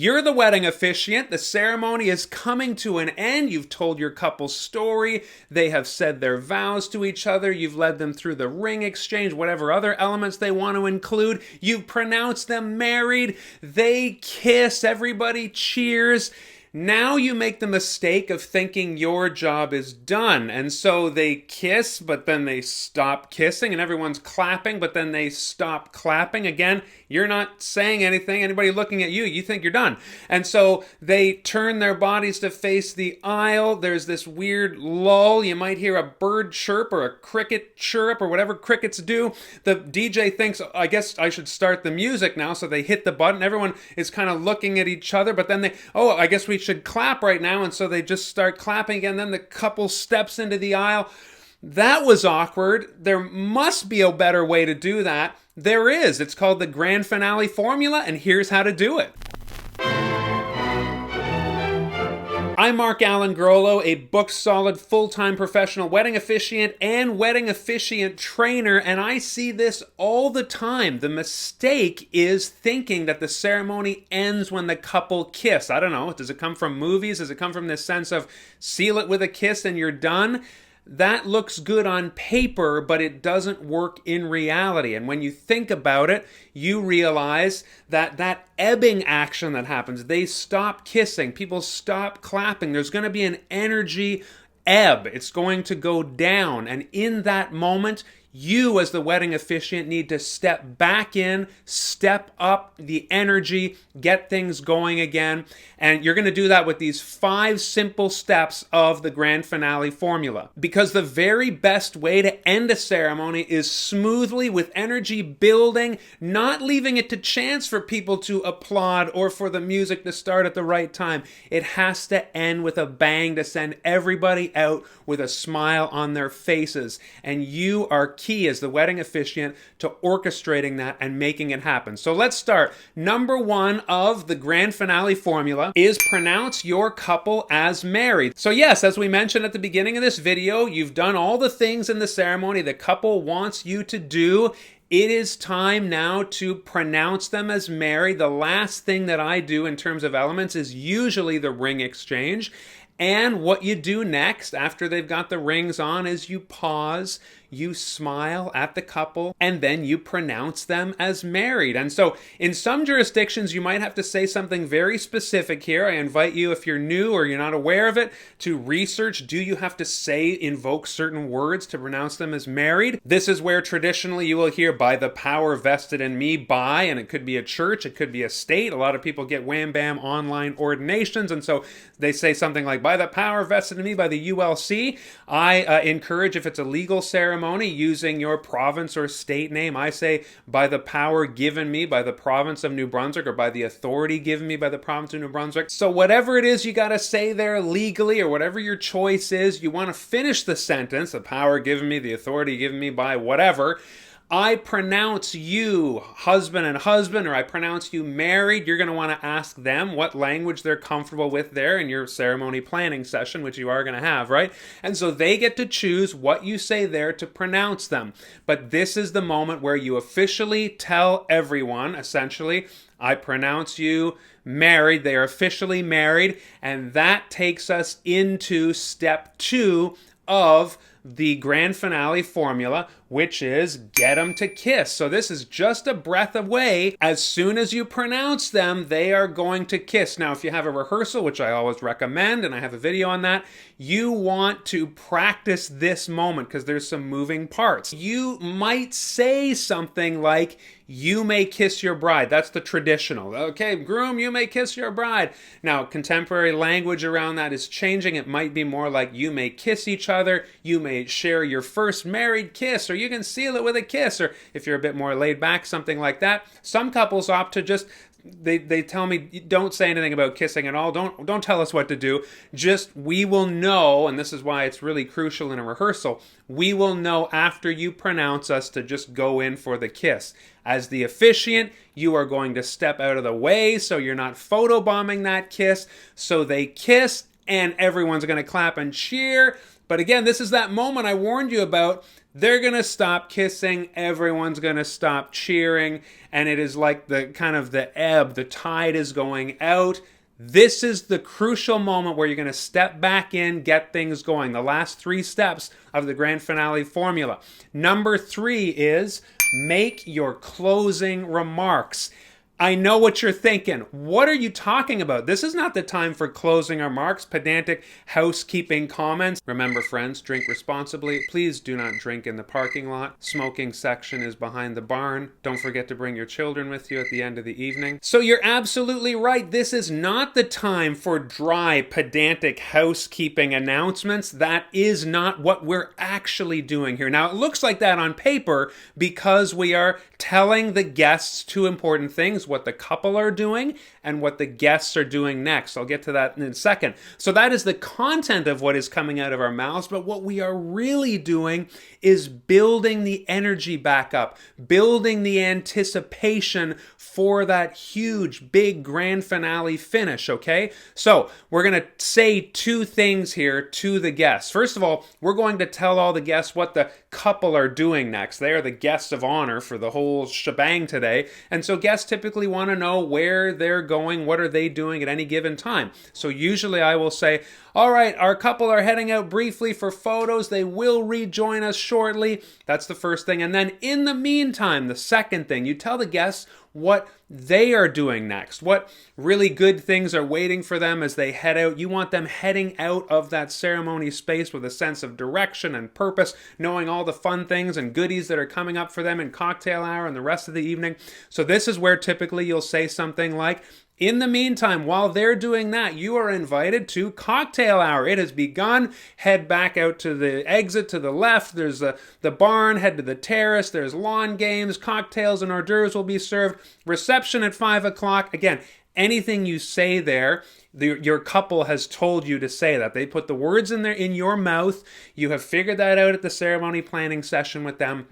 You're the wedding officiant. The ceremony is coming to an end. You've told your couple's story. They have said their vows to each other. You've led them through the ring exchange, whatever other elements they want to include. You've pronounced them married. They kiss. Everybody cheers. Now you make the mistake of thinking your job is done. And so they kiss, but then they stop kissing, and everyone's clapping, but then they stop clapping. Again, you're not saying anything. Anybody looking at you, you think you're done. And so they turn their bodies to face the aisle. There's this weird lull. You might hear a bird chirp or a cricket chirp or whatever crickets do. The DJ thinks, I guess I should start the music now. So they hit the button. Everyone is kind of looking at each other, but then I guess we should clap right now, and so they just start clapping again. Then the couple steps into the aisle. That was awkward. There must be a better way to do that. There is. It's called the grand finale formula, and here's how to do it. I'm Mark Allen Grollo, a book-solid, full-time professional wedding officiant and wedding officiant trainer, and I see this all the time. The mistake is thinking that the ceremony ends when the couple kiss. I don't know. Does it come from movies? Does it come from this sense of seal it with a kiss and you're done? That looks good on paper, but it doesn't work in reality. And when you think about it, you realize that that ebbing action that happens, they stop kissing, people stop clapping, there's going to be an energy ebb. It's going to go down. And in that moment, you as the wedding officiant need to step back in, step up the energy, get things going again. And you're going to do that with these 5 simple steps of the grand finale formula. Because the very best way to end a ceremony is smoothly with energy building, not leaving it to chance for people to applaud or for the music to start at the right time. It has to end with a bang to send everybody out with a smile on their faces. And you are key as the wedding officiant to orchestrating that and making it happen. So let's start. Number 1 of the grand finale formula is pronounce your couple as married. So yes, as we mentioned at the beginning of this video, you've done all the things in the ceremony the couple wants you to do. It is time now to pronounce them as married. The last thing that I do in terms of elements is usually the ring exchange. And what you do next, after they've got the rings on, is you pause, you smile at the couple, and then you pronounce them as married. And so in some jurisdictions, you might have to say something very specific here. I invite you, if you're new or you're not aware of it, to research. Do you have to invoke certain words to pronounce them as married? This is where traditionally you will hear, by the power vested in me, by, and it could be a church, it could be a state. A lot of people get wham bam online ordinations, and so they say something like, by the power vested in me by the ULC. I encourage, if it's a legal ceremony, using your province or state name. I say, by the power given me by the province of New Brunswick, or by the authority given me by the province of New Brunswick. So whatever it is you got to say there legally, or whatever your choice is, you want to finish the sentence, the power given me, the authority given me by whatever. I pronounce you husband and husband, or I pronounce you married. You're going to want to ask them what language they're comfortable with there in your ceremony planning session, which you are going to have, right? And so they get to choose what you say there to pronounce them. But this is the moment where you officially tell everyone, essentially, I pronounce you married. They are officially married. And that takes us into step 2 of the grand finale formula, which is get them to kiss. So this is just a breath away. As soon as you pronounce them, they are going to kiss. Now, if you have a rehearsal, which I always recommend, and I have a video on that, you want to practice this moment because there's some moving parts. You might say something like, you may kiss your bride. That's the traditional. Okay, groom, you may kiss your bride. Now, contemporary language around that is changing. It might be more like, you may kiss each other, you may share your first married kiss, or you can seal it with a kiss, or if you're a bit more laid back, something like that. Some couples opt to just, they tell me, don't say anything about kissing at all. Don't tell us what to do. Just, we will know, and this is why it's really crucial in a rehearsal, we will know after you pronounce us to just go in for the kiss. As the officiant, you are going to step out of the way so you're not photobombing that kiss. So they kiss, and everyone's going to clap and cheer. But again, this is that moment I warned you about. They're going to stop kissing, everyone's going to stop cheering, and it is like the kind of the ebb, the tide is going out. This is the crucial moment where you're going to step back in, get things going. The last 3 steps of the grand finale formula. Number 3 is make your closing remarks. I know what you're thinking. What are you talking about? This is not the time for closing remarks, pedantic housekeeping comments. Remember, friends, drink responsibly. Please do not drink in the parking lot. Smoking section is behind the barn. Don't forget to bring your children with you at the end of the evening. So you're absolutely right. This is not the time for dry, pedantic housekeeping announcements. That is not what we're actually doing here. Now, it looks like that on paper because we are telling the guests 2 important things: what the couple are doing and what the guests are doing next. I'll get to that in a second. So that is the content of what is coming out of our mouths, but what we are really doing is building the energy back up, building the anticipation for that huge, big grand finale finish, okay? So we're going to say 2 things here to the guests. First of all, we're going to tell all the guests what the couple are doing next. They are the guests of honor for the whole shebang today, and so guests typically want to know where they're going, what are they doing at any given time. So usually I will say, all right, our couple are heading out briefly for photos. They will rejoin us shortly. That's the first thing. And then in the meantime, the second thing, you tell the guests what they are doing next, what really good things are waiting for them as they head out. You want them heading out of that ceremony space with a sense of direction and purpose, knowing all the fun things and goodies that are coming up for them in cocktail hour and the rest of the evening. So this is where typically you'll say something like, in the meantime, while they're doing that, you are invited to cocktail hour. It has begun. Head back out to the exit to the left. There's the barn. Head to the terrace. There's lawn games. Cocktails and hors d'oeuvres will be served. Reception at 5 o'clock. Again, anything you say there, your couple has told you to say that. They put the words in your mouth. You have figured that out at the ceremony planning session with them.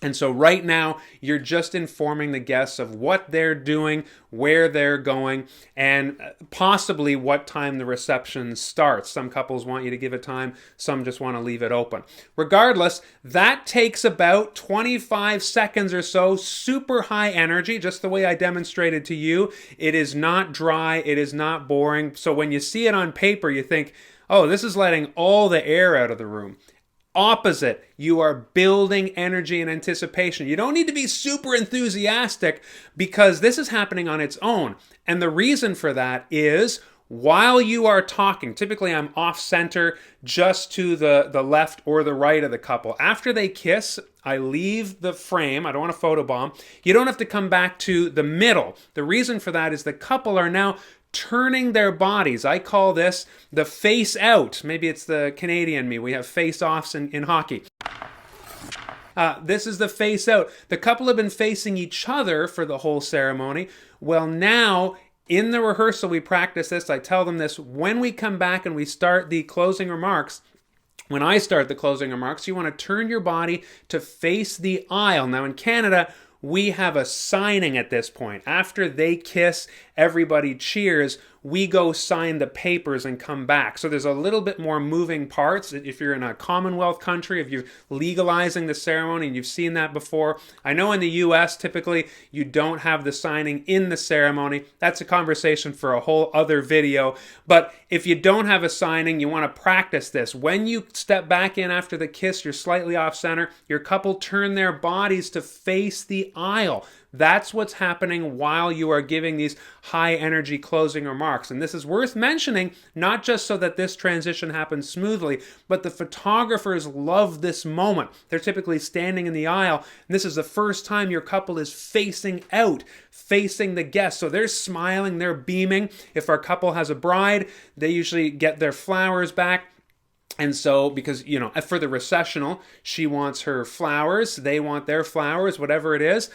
And so right now, you're just informing the guests of what they're doing, where they're going, and possibly what time the reception starts. Some couples want you to give a time, some just want to leave it open. Regardless, that takes about 25 seconds or so, super high energy, just the way I demonstrated to you. It is not dry, it is not boring. So when you see it on paper, you think, oh, this is letting all the air out of the room. Opposite, you are building energy and anticipation. You don't need to be super enthusiastic because this is happening on its own. And the reason for that is while you are talking, typically I'm off center just to the left or the right of the couple. After they kiss, I leave the frame. I don't want to photobomb. You don't have to come back to the middle. The reason for that is the couple are now turning their bodies. I call this the face out. Maybe it's the Canadian me. We have face-offs in hockey. This is the face out. The couple have been facing each other for the whole ceremony. Well, now in the rehearsal, we practice this. I tell them this. When we come back and we start the closing remarks, when I start the closing remarks, you want to turn your body to face the aisle. Now in Canada, we have a signing at this point. After they kiss, everybody cheers, we go sign the papers and come back. So there's a little bit more moving parts. If you're in a Commonwealth country, if you're legalizing the ceremony and you've seen that before. I know in the US, typically, you don't have the signing in the ceremony. That's a conversation for a whole other video. But if you don't have a signing, you want to practice this. When you step back in after the kiss, you're slightly off center. Your couple turn their bodies to face the aisle. That's what's happening while you are giving these high energy closing remarks. And this is worth mentioning, not just so that this transition happens smoothly, but the photographers love this moment. They're typically standing in the aisle, and this is the first time your couple is facing out, facing the guests. So they're smiling, they're beaming. If our couple has a bride, they usually get their flowers back. And so, because, for the recessional, she wants her flowers, they want their flowers, whatever it is.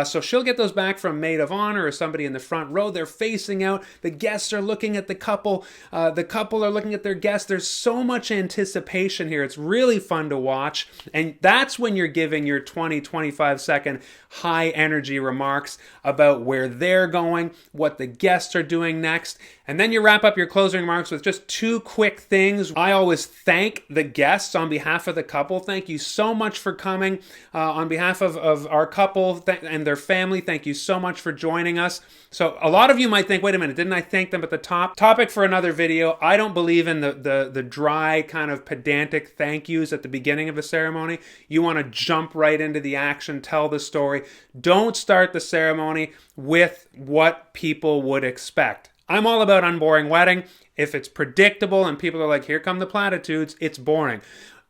So she'll get those back from maid of honor or somebody in the front row. They're facing out. The guests are looking at the couple. The couple are looking at their guests. There's so much anticipation here. It's really fun to watch. And that's when you're giving your 25 second high energy remarks about where they're going, what the guests are doing next. And then you wrap up your closing remarks with just 2 quick things. I always thank the guests on behalf of the couple. Thank you so much for coming. On behalf of our couple and their family, thank you so much for joining us. So a lot of you might think, wait a minute, didn't I thank them at the top? Topic for another video. I don't believe in the dry kind of pedantic thank yous at the beginning of a ceremony. You want to jump right into the action, tell the story. Don't start the ceremony with what people would expect. I'm all about unboring wedding. If it's predictable and people are like, here come the platitudes, it's boring.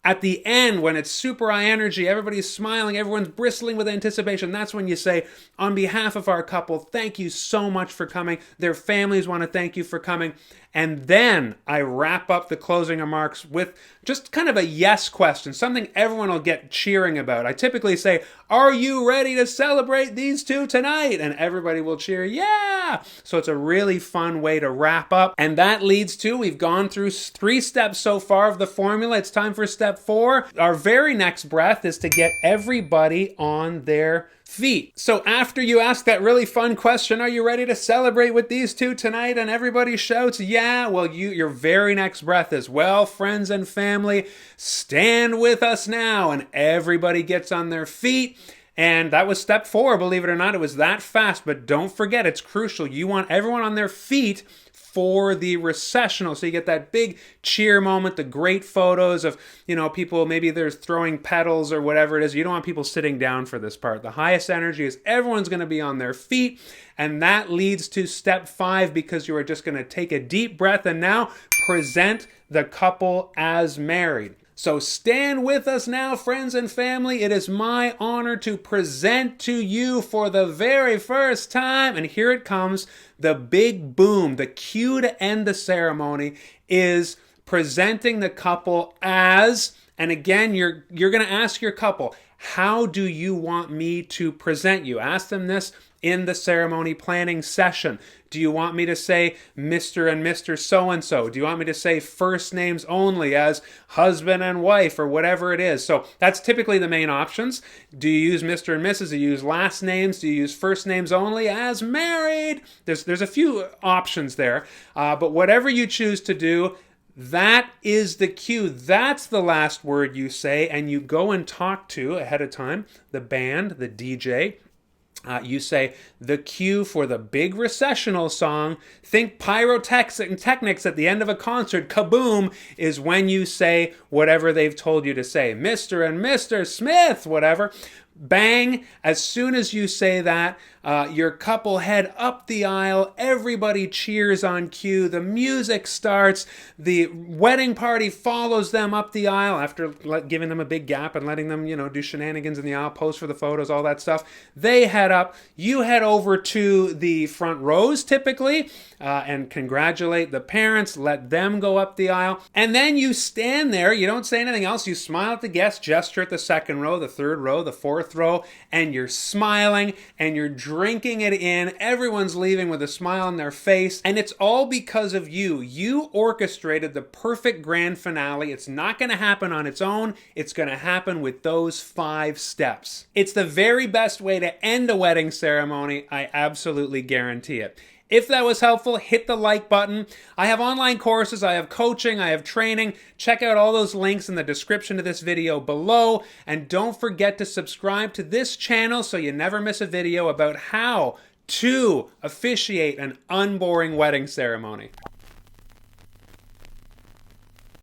At the end, when it's super high energy, everybody's smiling, everyone's bristling with anticipation, that's when you say, on behalf of our couple, thank you so much for coming. Their families want to thank you for coming. And then I wrap up the closing remarks with just kind of a yes question, something everyone will get cheering about. I typically say, are you ready to celebrate these two tonight? And everybody will cheer, yeah! So it's a really fun way to wrap up. And that leads to, we've gone through 3 steps so far of the formula. It's time for step 4. Our very next breath is to get everybody on their feet. So after you ask that really fun question, are you ready to celebrate with these two tonight? And everybody shouts, yeah. Well, your very next breath is, well, friends and family, stand with us now. And everybody gets on their feet. And that was step 4, believe it or not. It was that fast, but don't forget, it's crucial. You want everyone on their feet for the recessional. So you get that big cheer moment, the great photos of, people, maybe they're throwing petals or whatever it is. You don't want people sitting down for this part. The highest energy is everyone's going to be on their feet. And that leads to step 5, because you are just going to take a deep breath and now present the couple as married. So stand with us now, friends and family. It is my honor to present to you for the very first time, and here it comes, the big boom. The cue to end the ceremony is presenting the couple as, and again, you're going to ask your couple, how do you want me to present you? Ask them this in the ceremony planning session. Do you want me to say Mr. and Mr. So-and-so? Do you want me to say first names only as husband and wife or whatever it is? So that's typically the main options. Do you use Mr. and Mrs.? Do you use last names? Do you use first names only as married? There's a few options there, but whatever you choose to do, that is the cue. That's the last word you say, and you go and talk to, ahead of time, the band, the DJ. You say the cue for the big recessional song. Think pyrotechnics at the end of a concert. Kaboom is when you say whatever they've told you to say. Mr. and Mr. Smith, whatever. Bang, as soon as you say that, your couple head up the aisle, everybody cheers on cue, the music starts, the wedding party follows them up the aisle after giving them a big gap and letting them, do shenanigans in the aisle, pose for the photos, all that stuff. They head up, you head over to the front rows typically, and congratulate the parents, let them go up the aisle, and then you stand there, you don't say anything else, you smile at the guests, gesture at the second row, the third row, the fourth row, and you're smiling and you're drinking it in. Everyone's leaving with a smile on their face, and it's all because of you. You orchestrated the perfect grand finale. It's not going to happen on its own. It's going to happen with those 5 steps. It's the very best way to end a wedding ceremony. I absolutely guarantee it. If that was helpful, hit the like button. I have online courses, I have coaching, I have training. Check out all those links in the description of this video below. And don't forget to subscribe to this channel so you never miss a video about how to officiate an unboring wedding ceremony.